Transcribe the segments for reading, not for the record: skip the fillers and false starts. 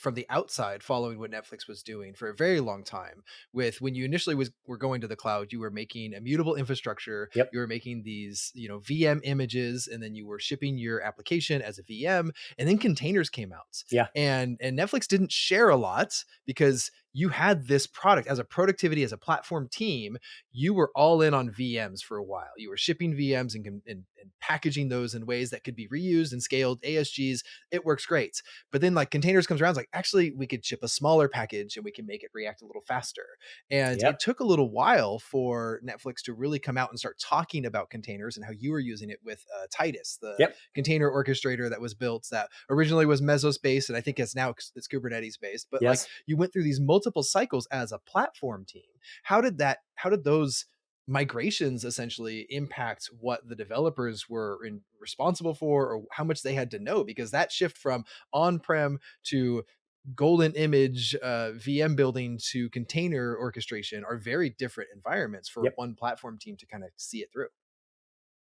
from the outside following what Netflix was doing for a very long time. With when you initially were going to the cloud, you were making immutable infrastructure, Yep. you were making these, VM images, and then you were shipping your application as a VM, and then containers came out. Yeah. And Netflix didn't share a lot because you had this product as a productivity, as a platform team. You were all in on VMs for a while. You were shipping VMs and packaging those in ways that could be reused and scaled. ASGs, it works great. But then like containers comes around, it's like, actually we could ship a smaller package and we can make it react a little faster. And it Yep. took a little while for Netflix to really come out and start talking about containers and how you were using it with Titus, the Yep. container orchestrator that was built, that originally was Mesos based and I think it's Kubernetes based. But like, Yes. you went through these multiple cycles as a platform team. How did those migrations essentially impact what the developers were responsible for, or how much they had to know? Because that shift from on-prem to golden image VM building to container orchestration are very different environments for Yep. one platform team to kind of see it through.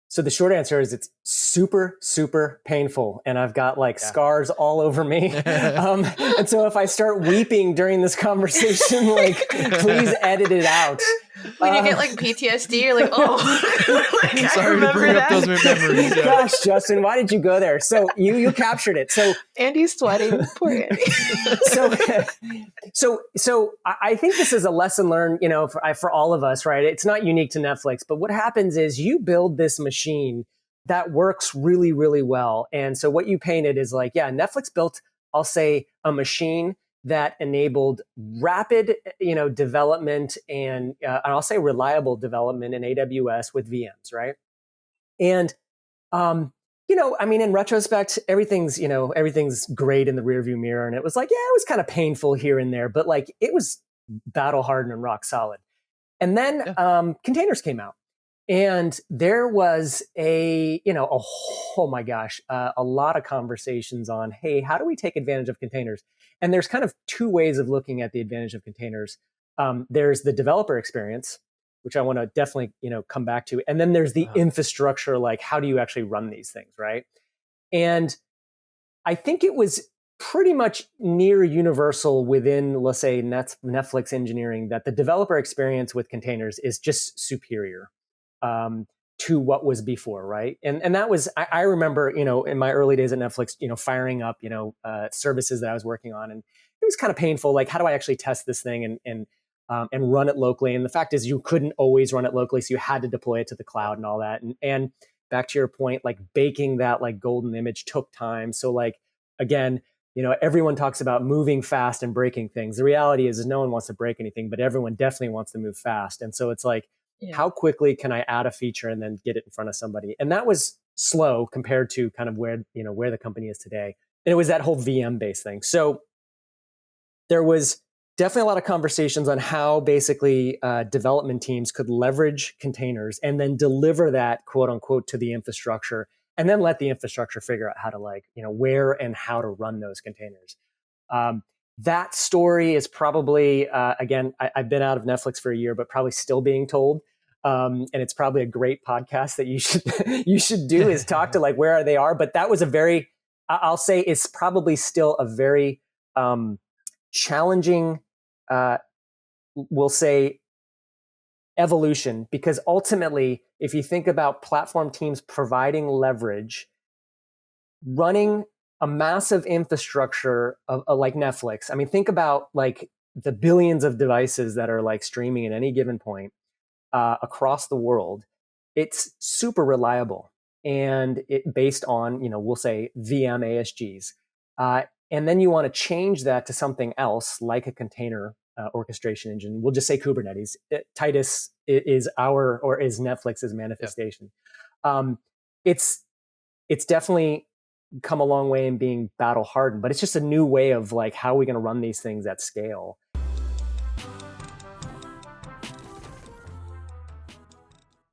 So the short answer is it's super, super painful. And I've got like Yeah. scars all over me. And so if I start weeping during this conversation, like, please edit it out. When you get like PTSD, you're like, oh, like, I Sorry to bring remember up that. those memories. Yeah. Gosh, Justin, why did you go there? So you captured it. So Andy's sweating. Poor Andy. so I think this is a lesson learned, for all of us, right? It's not unique to Netflix, but what happens is you build this machine that works really, really well. And so what you painted is like, yeah, Netflix built, I'll say, a machine that enabled rapid, development and I'll say reliable development in AWS with VMs, right? And in retrospect, everything's great in the rearview mirror. And it was like, yeah, it was kind of painful here and there, but like it was battle hardened and rock solid. And then containers came out. And there was a lot of conversations on, hey, how do we take advantage of containers? And there's kind of two ways of looking at the advantage of containers. There's the developer experience, which I want to definitely, come back to. And then there's the infrastructure, like how do you actually run these things, right? And I think it was pretty much near universal within, let's say, Netflix engineering that the developer experience with containers is just superior to what was before, right? And that was, I remember, in my early days at Netflix, firing up, services that I was working on, and it was kind of painful. Like, how do I actually test this thing and run it locally? And the fact is, you couldn't always run it locally, so you had to deploy it to the cloud and all that. And back to your point, like baking that like golden image took time. So like again, everyone talks about moving fast and breaking things. The reality is no one wants to break anything, but everyone definitely wants to move fast. And so it's like, how quickly can I add a feature and then get it in front of somebody? And that was slow compared to kind of where the company is today. And it was that whole VM based thing. So there was definitely a lot of conversations on how basically development teams could leverage containers and then deliver that quote unquote to the infrastructure, and then let the infrastructure figure out how to where and how to run those containers. That story is probably, again, I've been out of Netflix for a year, but probably still being told. And it's probably a great podcast that you should do, is talk to like where they are. But that was I'll say it's probably still a very challenging, we'll say, evolution, because ultimately, if you think about platform teams providing leverage, running a massive infrastructure of like Netflix. I mean, think about like the billions of devices that are like streaming at any given point across the world. It's super reliable, and it based on, we'll say VM ASGs. And then you want to change that to something else like a container orchestration engine. We'll just say Kubernetes. Titus is Netflix's manifestation. It's definitely come a long way in being battle hardened, but it's just a new way of like, how are we going to run these things at scale?